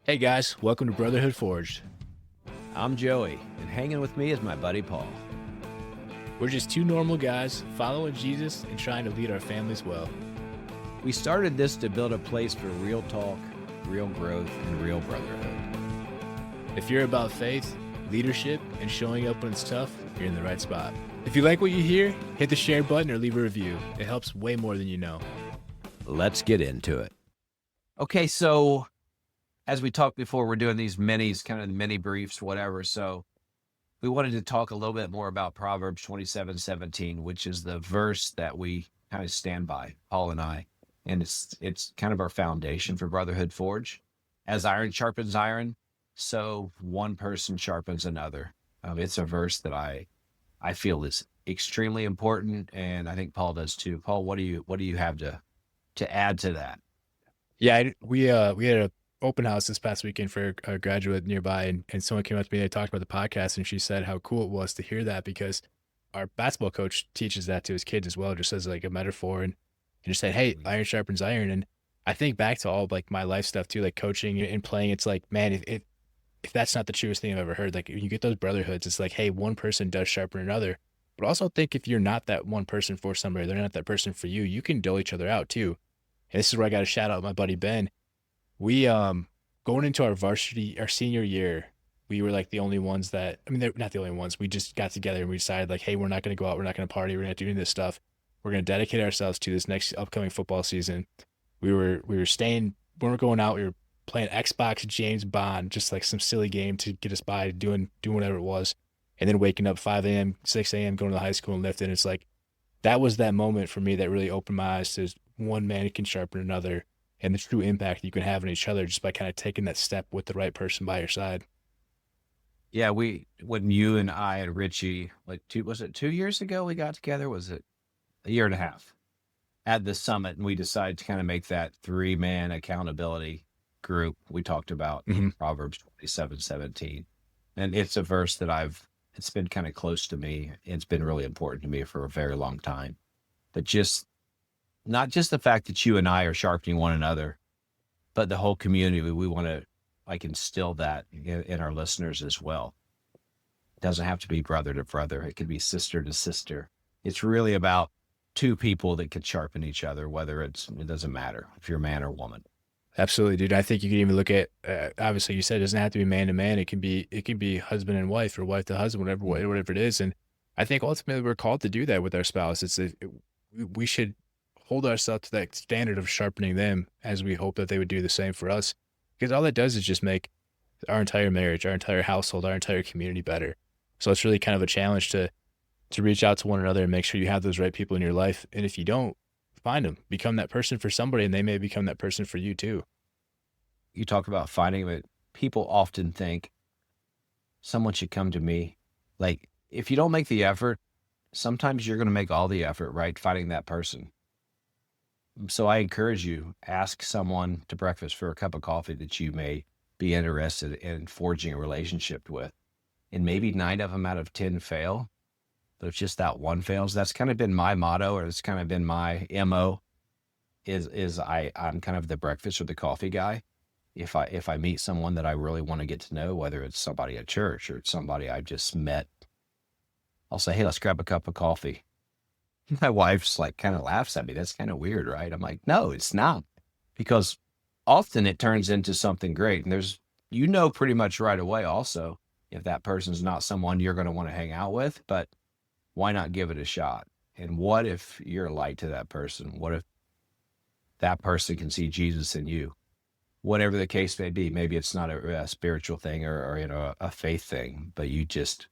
Hey guys, welcome to Brotherhood Forged. I'm Joey, and hanging with me is my buddy Paul. We're just two normal guys following Jesus and trying to lead our families well. We started this to build a place for real talk, real growth, and real brotherhood. If you're about faith, leadership, and showing up when it's tough, you're in the right spot. If you like what you hear, hit the share button or leave a review. It helps way more than you know. Let's get into it. Okay, so as we talked before, we're doing these minis, kind of mini briefs, whatever. So we wanted to talk a little bit more about Proverbs 27:17, which is the verse that we kind of stand by, Paul and I. And it's kind of our foundation for Brotherhood Forge. As iron sharpens iron, so one person sharpens another. It's a verse that I feel is extremely important, and I think Paul does too. Paul, what do you have to add to that? Yeah, we had a open house this past weekend for a graduate nearby, and someone came up to me and they talked about the podcast, and she said how cool it was to hear that because our basketball coach teaches that to his kids as well, just as like a metaphor, and he just said, "Hey, iron sharpens iron." And I think back to all of, like my life stuff too, like coaching and playing. It's like, man, if that's not the truest thing I've ever heard, like when you get those brotherhoods, it's like, hey, one person does sharpen another. But also think if you're not that one person for somebody, they're not that person for you, you can dole each other out too. And this is where I got to shout out my buddy Ben. We going into our senior year, we were like the only ones that, I mean, they're not the only ones. We just got together and we decided like, hey, we're not going to go out, we're not going to party, we're not doing this stuff. We're going to dedicate ourselves to this next upcoming football season. We were staying, when we're going out, we were playing Xbox James Bond, just like some silly game to get us by, doing whatever it was, and then waking up 5 a.m., 6 a.m., going to the high school and lifting. It's like that was that moment for me that really opened my eyes to one man can sharpen another, and the true impact you can have on each other just by kind of taking that step with the right person by your side. Yeah, when you and I and Richie, was it 2 years ago we got together? Was it a year and a half at the summit? And we decided to kind of make that 3-man accountability group. We talked about Proverbs 27:17. And it's a verse that it's been kind of close to me. It's been really important to me for a very long time. But not just the fact that you and I are sharpening one another, but the whole community, we want to instill that in our listeners as well. It doesn't have to be brother to brother. It could be sister to sister. It's really about two people that could sharpen each other, it doesn't matter if you're a man or woman. Absolutely, dude. I think you can even look at, obviously you said it doesn't have to be man to man. It can be husband and wife or wife to husband, whatever it is. And I think ultimately we're called to do that with our spouse. We should hold ourselves to that standard of sharpening them as we hope that they would do the same for us. Because all that does is just make our entire marriage, our entire household, our entire community better. So it's really kind of a challenge to reach out to one another and make sure you have those right people in your life. And if you don't, find them, become that person for somebody, and they may become that person for you too. You talk about finding it. People often think someone should come to me. Like, if you don't make the effort, sometimes you're going to make all the effort, right? Finding that person. So I encourage you, ask someone to breakfast for a cup of coffee that you may be interested in forging a relationship with. And maybe 9 of them out of 10 fail. But if just that one fails, that's kind of been my motto, or it's kind of been my MO, I'm kind of the breakfast or the coffee guy. If I meet someone that I really want to get to know, whether it's somebody at church or it's somebody I've just met, I'll say, hey, let's grab a cup of coffee. My wife's like kind of laughs at me. That's kind of weird, right? I'm like, no, it's not. Because often it turns into something great. And pretty much right away also, if that person's not someone you're going to want to hang out with, but why not give it a shot? And what if you're a light to that person? What if that person can see Jesus in you? Whatever the case may be, maybe it's not a spiritual thing or a faith thing, but you just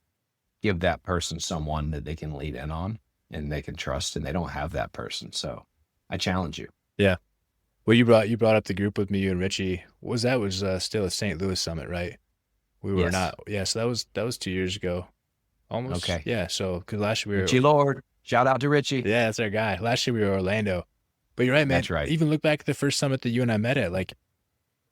give that person someone that they can lead in on and they can trust, and they don't have that person. So I challenge you. Yeah. Well, you brought up the group with me, you and Richie. Was still a St. Louis summit, right? We were Yes. not. Yeah. So that was 2 years ago. Almost. Okay. Yeah. So, cause last year Richie Lord, shout out to Richie. Yeah, that's our guy. Last year we were Orlando, but you're right, man. That's right. Even look back at the first summit that you and I met at, like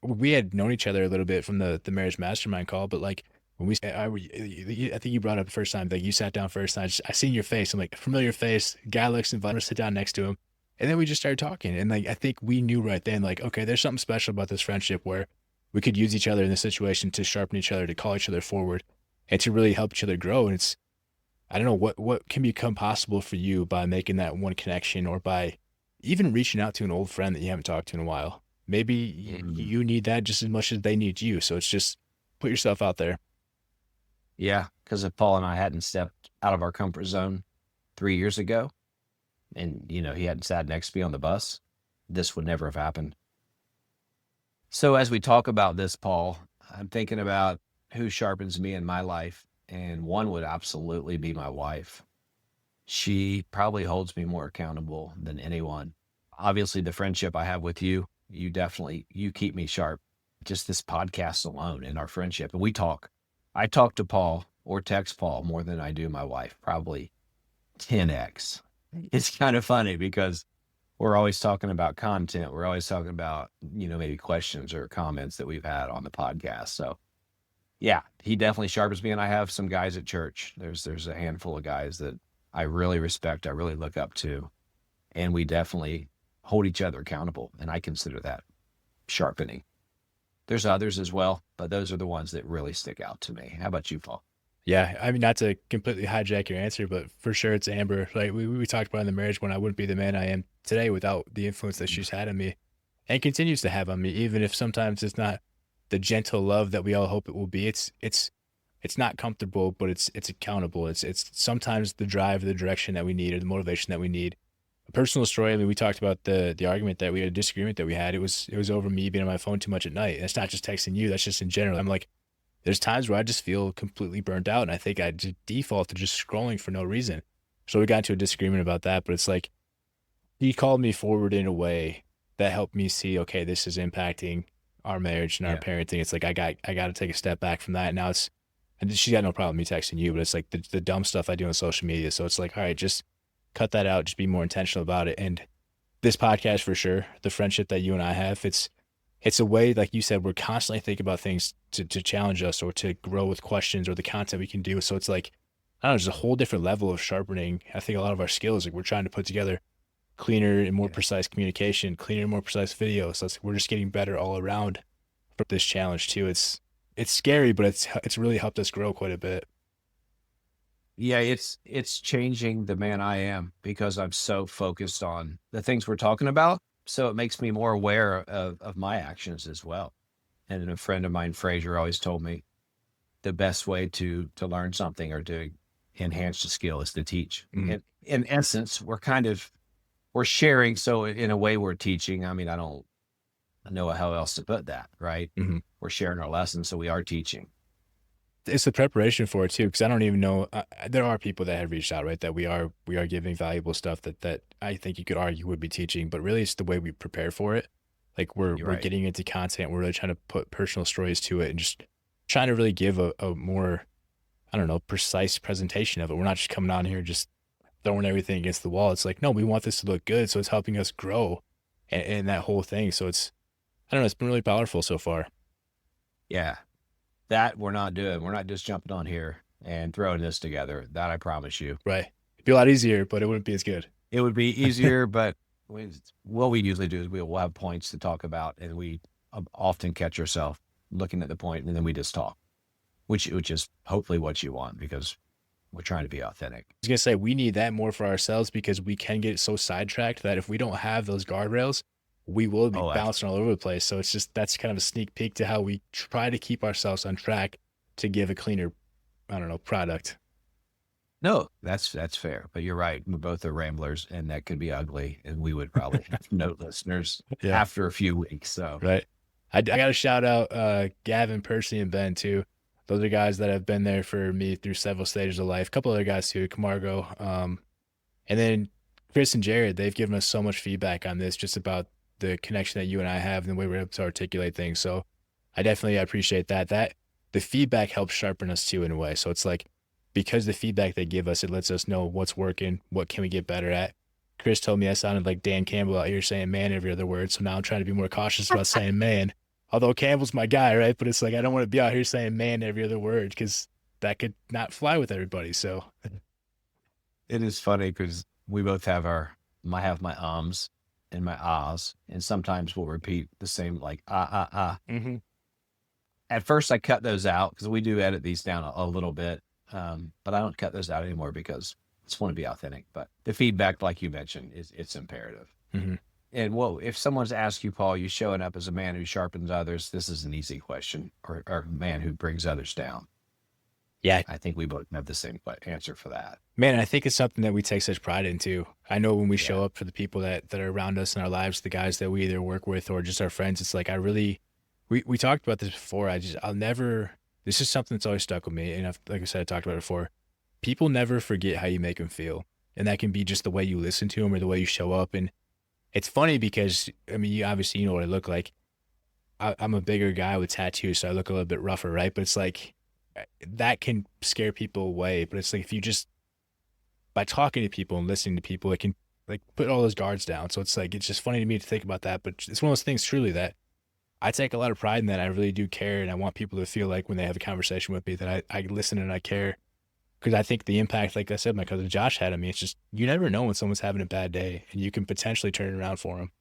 we had known each other a little bit from the marriage mastermind call, but like when I think you brought up the first time, like you sat down first and I seen your face. I'm like, familiar face, guy looks invited to sit down next to him. And then we just started talking. And like, I think we knew right then, like, okay, there's something special about this friendship where we could use each other in this situation to sharpen each other, to call each other forward, and to really help each other grow. And it's, I don't know what can become possible for you by making that one connection, or by even reaching out to an old friend that you haven't talked to in a while. Maybe Mm. you need that just as much as they need you. So it's just put yourself out there. Yeah, because if Paul and I hadn't stepped out of our comfort zone 3 years ago, and he hadn't sat next to me on the bus, this would never have happened. So as we talk about this, Paul, I'm thinking about who sharpens me in my life, and one would absolutely be my wife. She probably holds me more accountable than anyone. Obviously, the friendship I have with you, you keep me sharp. Just this podcast alone and our friendship. And I talk to Paul or text Paul more than I do my wife, probably 10x. It's kind of funny because we're always talking about content. We're always talking about, maybe questions or comments that we've had on the podcast. So yeah, he definitely sharpens me. And I have some guys at church. There's a handful of guys that I really respect, I really look up to, and we definitely hold each other accountable. And I consider that sharpening. There's others as well, but those are the ones that really stick out to me. How about you, Paul? Yeah, I mean, not to completely hijack your answer, but for sure it's Amber. Like we talked about in the marriage, when I wouldn't be the man I am today without the influence that she's had on me and continues to have on me, even if sometimes it's not the gentle love that we all hope it will be. It's not comfortable, but it's accountable. It's sometimes the drive, the direction that we need, or the motivation that we need. A personal story. I mean, we talked about the argument that we had, a disagreement that we had. It was over me being on my phone too much at night. And it's not just texting you. That's just in general. I'm like, there's times where I just feel completely burnt out, and I think I just default to just scrolling for no reason. So we got into a disagreement about that, but it's like he called me forward in a way that helped me see, okay, this is impacting our marriage and our Yeah. parenting. It's like I got to take a step back from that. And now it's, and she's got no problem me texting you, but it's like the dumb stuff I do on social media. So it's like, all right, just cut that out. Just be more intentional about it. And this podcast for sure, the friendship that you and I have, it's a way, like you said, we're constantly thinking about things to challenge us or to grow with questions or the content we can do. So it's like, I don't know, there's a whole different level of sharpening. I think a lot of our skills, like we're trying to put together cleaner and more Yeah. precise communication, cleaner and more precise videos. So we're just getting better all around for this challenge too. It's scary, but it's really helped us grow quite a bit. Yeah, it's changing the man I am because I'm so focused on the things we're talking about. So it makes me more aware of my actions as well. And a friend of mine, Fraser, always told me the best way to learn something or to enhance the skill is to teach. Mhm. And in essence, we're sharing. So in a way, we're teaching. I mean, I don't know how else to put that, right? Mhm. We're sharing our lessons, so we are teaching. It's the preparation for it too, because I don't even know. There are people that have reached out, right? That we are giving valuable stuff that I think you could argue would be teaching, but really it's the way we prepare for it. Like You're we're right. getting into content, we're really trying to put personal stories to it, and just trying to really give a more, I don't know, precise presentation of it. We're not just coming on here just throwing everything against the wall. It's like, no, we want this to look good, so it's helping us grow, and that whole thing. So it's, I don't know, it's been really powerful so far. Yeah. That we're not doing. We're not just jumping on here and throwing this together. That I promise you. Right? It'd be a lot easier, but it wouldn't be as good. It would be easier, but what we usually do is we will have points to talk about, and we often catch ourselves looking at the point, and then we just talk, which is hopefully what you want because we're trying to be authentic. Was gonna say we need that more for ourselves because we can get so sidetracked that if we don't have those guardrails, we will be Oh, bouncing all over the place. So it's just, that's kind of a sneak peek to how we try to keep ourselves on track to give a cleaner, I don't know, product. no, that's fair. But you're right. We both are ramblers, and that could be ugly, and we would probably have no listeners Yeah, after a few weeks. So right. I got to shout out Gavin, Percy, and Ben too. Those are guys that have been there for me through several stages of life. A couple other guys too, Camargo, and then Chris and Jared. They've given us so much feedback on this, just about the connection that you and I have and the way we're able to articulate things. So I definitely appreciate that. That the feedback helps sharpen us too in a way. So it's like, because the feedback they give us, it lets us know what's working, what can we get better at. Chris told me I sounded like Dan Campbell out here saying man every other word. So now I'm trying to be more cautious about saying man. Although Campbell's my guy, right? But it's like I don't want to be out here saying man every other word because that could not fly with everybody. So it is funny because we both have I have my ums and my ahs, and sometimes we'll repeat the same like ah ah ah. mhm. At first I cut those out because we do edit these down a little bit. But I don't cut those out anymore because I just want to be authentic. But the feedback, like you mentioned, it's imperative. Mhm. And if someone's asked you, Paul, you showing up as a man who sharpens others, this is an easy question, or a man who brings others down. Yeah, I think we both have the same answer for that. man, I think it's something that we take such pride in too. I know when we Yeah. show up for the people that are around us in our lives, the guys that we either work with or just our friends, it's like I really we talked about this before. I'll never this is something that's always stuck with me. And like I said, I talked about it before. People never forget how you make them feel. And that can be just the way you listen to them or the way you show up. And it's funny because I mean, you know what I look like. I'm a bigger guy with tattoos, so I look a little bit rougher, right? But it's like that can scare people away. But it's like if you just by talking to people and listening to people, it can like put all those guards down. So it's like it's just funny to me to think about that. But it's one of those things truly that I take a lot of pride in that. I really do care, and I want people to feel like when they have a conversation with me that I listen and I care. Because I think the impact, like I said, my cousin Josh had on me. It's just you never know when someone's having a bad day, and you can potentially turn it around for them.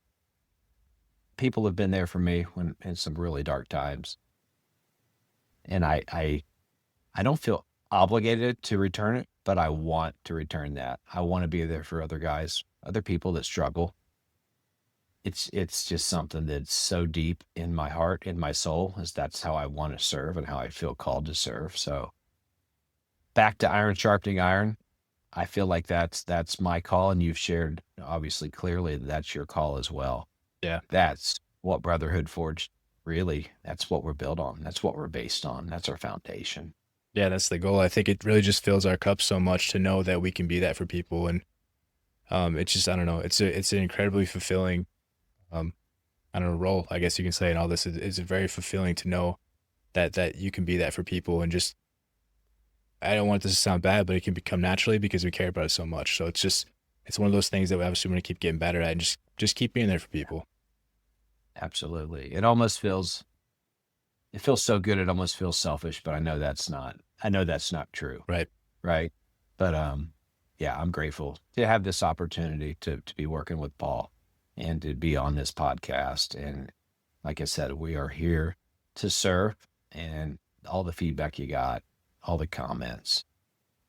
People have been there for me when in some really dark times, and I don't feel obligated to return it, but I want to return that. I want to be there for other guys, other people that struggle. It's just something that's so deep in my heart, in my soul, as that's how I want to serve and how I feel called to serve. So back to iron sharpening iron. I feel like that's my call, and you've shared obviously clearly that that's your call as well. Yeah. That's what Brotherhood Forged really, that's what we're built on. That's what we're based on. That's our foundation. Yeah, that's the goal. I think it really just fills our cup so much to know that we can be that for people. And it's just I don't know, it's an incredibly fulfilling I don't know, role, I guess you can say, and all this is very fulfilling to know that you can be that for people and just I don't want this to sound bad, but it can become naturally because we care about it so much. So it's one of those things that we obviously want to keep getting better at and just keep being there for people. Absolutely. It feels so good. It almost feels selfish, but I know that's not true. Right. Right. But, yeah, I'm grateful to have this opportunity to be working with Paul and to be on this podcast. And like I said, we are here to serve, and all the feedback you got, all the comments,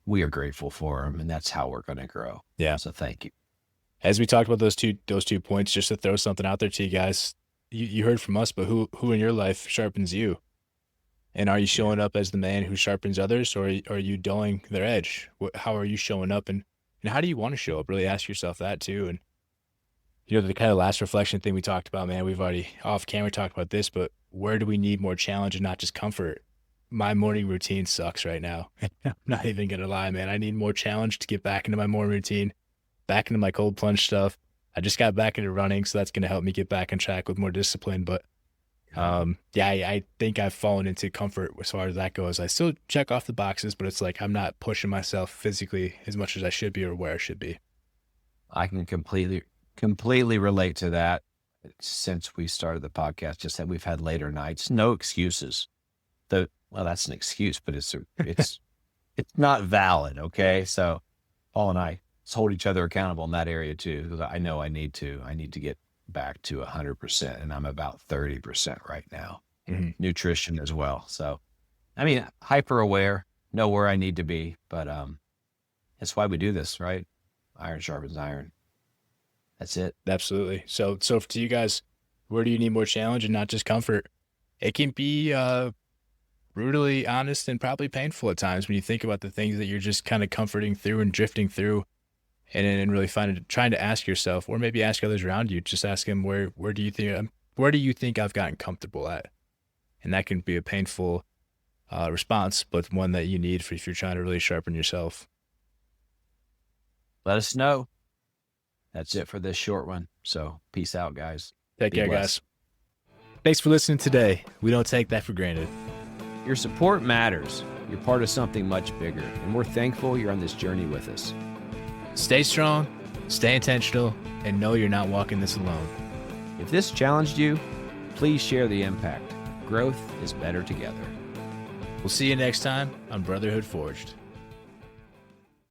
we are grateful for them, and that's how we're going to grow. Yeah. So thank you. As we talked about those two points, just to throw something out there to you guys, you heard from us, but who in your life sharpens you? And are you showing up as the man who sharpens others, or are you dulling their edge? How are you showing up, and how do you want to show up? Really ask yourself that too. And the kind of last reflection thing we talked about, man, we've already off camera talked about this, but where do we need more challenge and not just comfort? My morning routine sucks right now. I'm not even gonna lie, man. I need more challenge to get back into my morning routine, back into my cold plunge stuff. I just got back into running, so that's gonna help me get back on track with more discipline. But yeah, I think I've fallen into comfort as far as that goes. I still check off the boxes, but it's like I'm not pushing myself physically as much as I should be or where I should be. I can completely relate to that. Since we started the podcast, just that we've had later nights, no excuses. Well, that's an excuse, but it's not valid. Okay. So Paul and I hold each other accountable in that area too, because I know I need to get back to 100%, and I'm about 30% right now. Mhm. Nutrition as well. So, I mean, hyper aware, know where I need to be, but, that's why we do this, right? Iron sharpens iron. That's it. Absolutely. So to you guys, where do you need more challenge and not just comfort? It can be brutally honest and probably painful at times when you think about the things that you're just kind of comforting through and drifting through, and really trying to ask yourself, or maybe ask others around you, just ask them where do you think I've gotten comfortable at, and that can be a painful response, but one that you need if you're trying to really sharpen yourself. Let us know. That's it for this short one. So peace out, guys. Take Be care, blessed. guys. Thanks for listening today. We don't take that for granted. Your support matters. You're part of something much bigger, and we're thankful you're on this journey with us. Stay strong, stay intentional, and know you're not walking this alone. If this challenged you, please share the impact. Growth is better together. We'll see you next time on Brotherhood Forged.